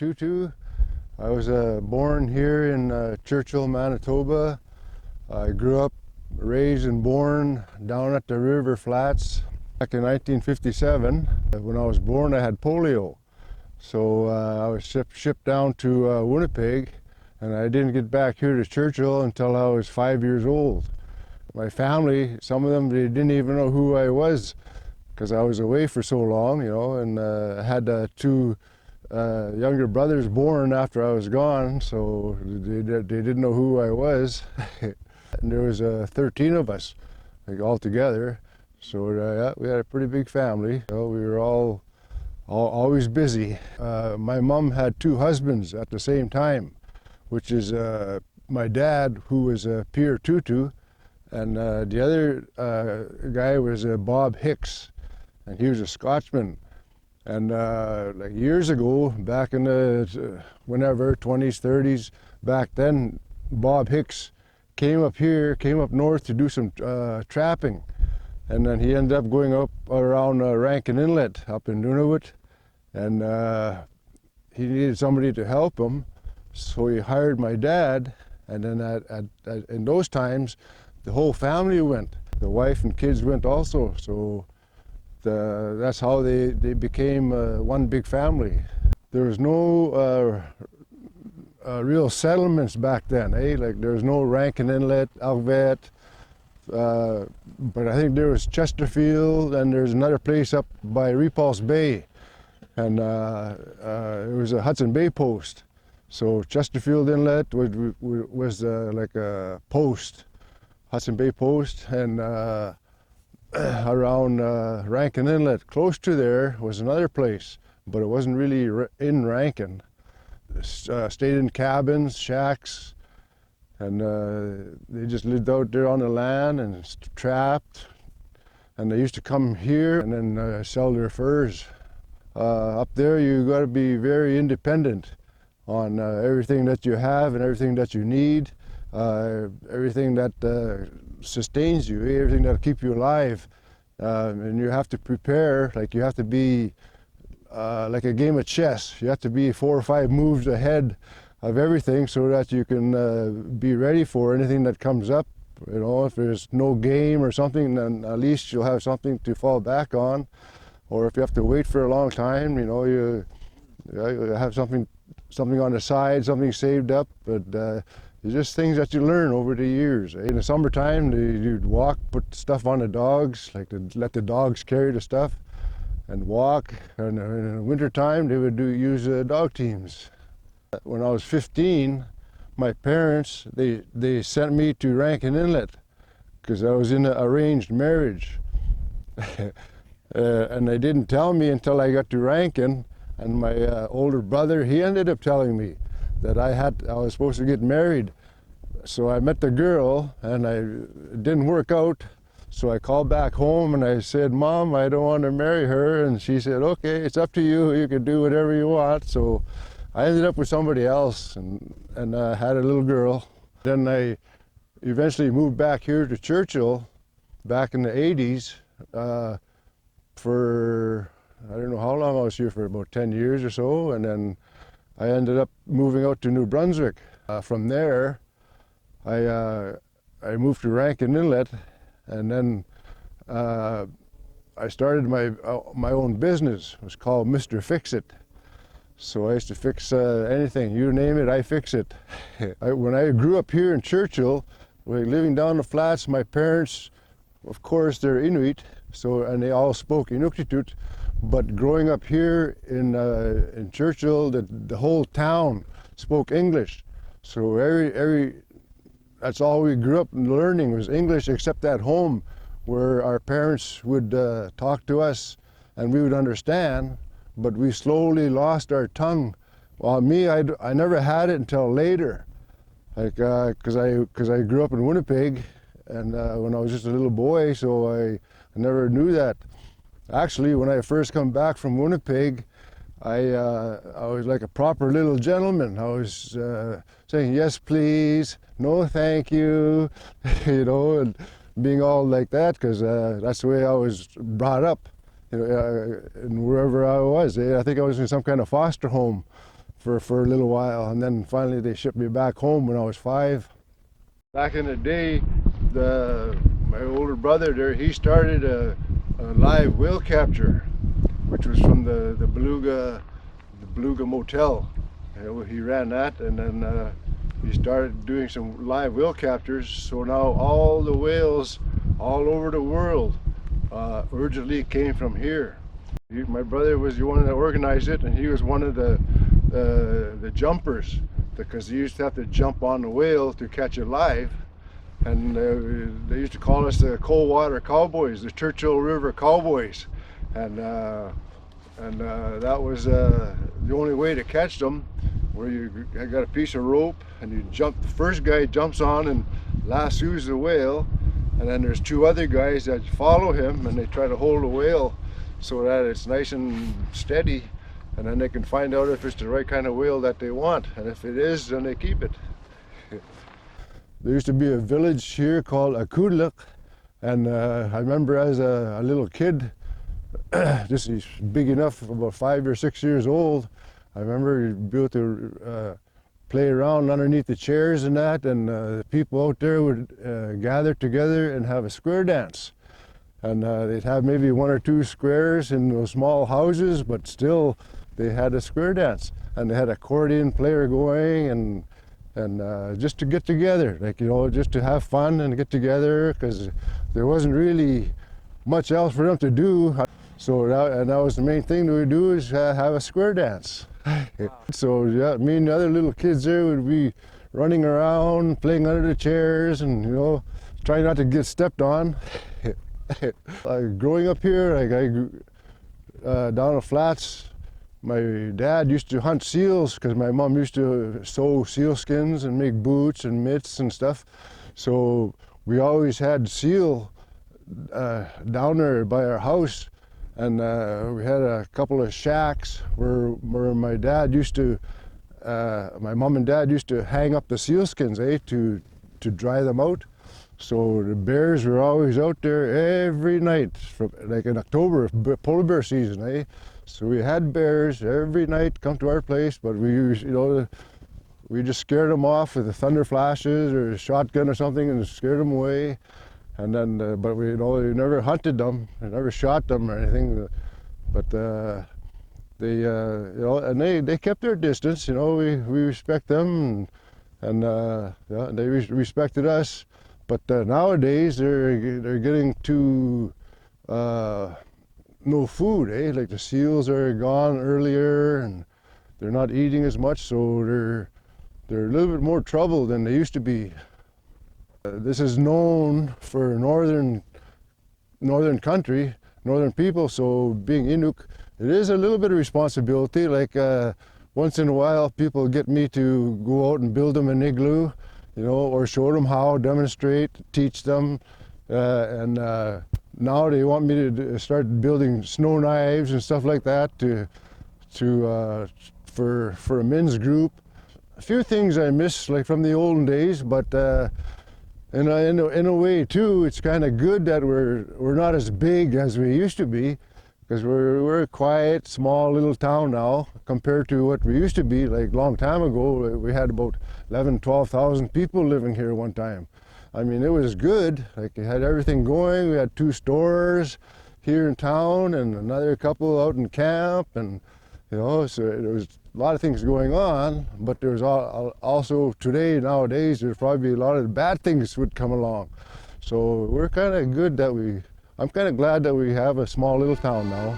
Tootoo. I was born here in Churchill, Manitoba. I grew up, raised and born down at the river flats. Back in 1957, when I was born, I had polio. So I was shipped down to Winnipeg, and I didn't get back here to Churchill until I was 5 years old. My family, some of them, they didn't even know who I was because I was away for so long, and I had two younger brothers born after I was gone, so they didn't know who I was. And there was 13 of us, all together, so yeah, we had a pretty big family. We were always busy. My mom had two husbands at the same time, which is my dad, who was Pierre Tootoo, and the other guy was Bob Hicks, and he was a Scotsman. And like years ago, back in the whenever 20s, 30s, back then, Bob Hicks came up north to do some trapping, and then he ended up going up around Rankin Inlet up in Nunavut, and he needed somebody to help him, so he hired my dad. And then in those times, the whole family went. The wife and kids went also, so that's how they became one big family. There was no real settlements back then, Like there was no Rankin Inlet, Alvet, but I think there was Chesterfield, and there's another place up by Repulse Bay, and it was a Hudson Bay post. So Chesterfield Inlet was like a post, Hudson Bay post, and around Rankin Inlet, close to there, was another place, but it wasn't really in Rankin. Stayed in cabins, shacks, and they just lived out there on the land and trapped. And they used to come here and then sell their furs. Up there, you got to be very independent on everything that you have and everything that you need, everything that sustains you, everything that'll keep you alive. And you have to prepare, like you have to be like a game of chess. You have to be 4 or 5 moves ahead of everything so that you can be ready for anything that comes up. If there's no game or something, then at least you'll have something to fall back on. Or if you have to wait for a long time, you have something on the side, something saved up. But it's just things that you learn over the years. In the summertime, you'd walk, put stuff on the dogs, like to let the dogs carry the stuff and walk. And in the wintertime, they would use dog teams. When I was 15, my parents, they sent me to Rankin Inlet because I was in an arranged marriage. And they didn't tell me until I got to Rankin, and my older brother, he ended up telling me that I was supposed to get married. So I met the girl, and it didn't work out. So I called back home and I said, "Mom, I don't want to marry her." And she said, "Okay, it's up to you. You can do whatever you want." So I ended up with somebody else and had a little girl. Then I eventually moved back here to Churchill back in the 80s for, I don't know how long I was here, for about 10 years or so. And then I ended up moving out to New Brunswick. From there, I moved to Rankin Inlet, and then I started my own business. It was called Mr. Fix-It. So I used to fix anything, you name it, I fix it. When I grew up here in Churchill, living down the flats, my parents, of course, they're Inuit, and they all spoke Inuktitut. But growing up here in Churchill, the whole town spoke English. So that's all we grew up learning was English, except at home, where our parents would talk to us and we would understand, but we slowly lost our tongue. Well, me, I never had it until later, like because I grew up in Winnipeg, and when I was just a little boy, so I never knew that. Actually, when I first come back from Winnipeg, I was like a proper little gentleman. I was saying yes, please, no, thank you, and being all like that, because that's the way I was brought up, and wherever I was. I think I was in some kind of foster home for a little while, and then finally they shipped me back home when I was 5. Back in the day, my older brother there, he started a live whale capture, which was from the Beluga Motel. He ran that, and then he started doing some live whale captures. So now all the whales all over the world originally came from here. My brother was the one that organized it, and he was one of the jumpers, because he used to have to jump on the whale to catch it live. And they used to call us the cold water cowboys, the Churchill River cowboys. And that was the only way to catch them, where you got a piece of rope and you jump. The first guy jumps on and lassoes the whale, and then there's 2 other guys that follow him, and they try to hold the whale so that it's nice and steady, and then they can find out if it's the right kind of whale that they want, and if it is, then they keep it. There used to be a village here called Akudluk, and I remember as a little kid, just big enough, about 5 or 6 years old, I remember you'd be able to play around underneath the chairs and that, and the people out there would gather together and have a square dance. And they'd have maybe 1 or 2 squares in those small houses, but still they had a square dance. And they had an accordion player going, and just to get together, like, you know, just to have fun and get together, because there wasn't really much else for them to do. So that was the main thing we would do, is have a square dance. So yeah, me and the other little kids there would be running around, playing under the chairs, and, you know, trying not to get stepped on. Growing up here, down the flats, my dad used to hunt seals, because my mom used to sew seal skins and make boots and mitts and stuff. So we always had seal down there by our house, and we had a couple of shacks where my dad used to, my mom and dad used to hang up the seal skins, to dry them out. So the bears were always out there every night, like in October, polar bear season, So we had bears every night come to our place, but we just scared them off with the thunder flashes or a shotgun or something, and scared them away. And then, but we never hunted them, we never shot them or anything. But they, and they kept their distance. We respect them, and they respected us. But nowadays they're getting too no food, Like the seals are gone earlier, and they're not eating as much, so they're a little bit more trouble than they used to be. This is known for northern country, northern people. So being Inuk, it is a little bit of responsibility. Like once in a while, people get me to go out and build them an igloo, or show them how, demonstrate, teach them, and now they want me to start building snow knives and stuff like that for a men's group. A few things I miss, like from the olden days, but in a way too, it's kind of good that we're not as big as we used to be, because we're a quiet, small little town now compared to what we used to be. Like a long time ago, we had about 12,000 people living here one time. I mean, it was good. Like, it had everything going. We had 2 stores here in town and another couple out in camp, and so there was a lot of things going on. But there was also nowadays, there's probably a lot of bad things would come along. So we're kind of good that I'm kind of glad that we have a small little town now.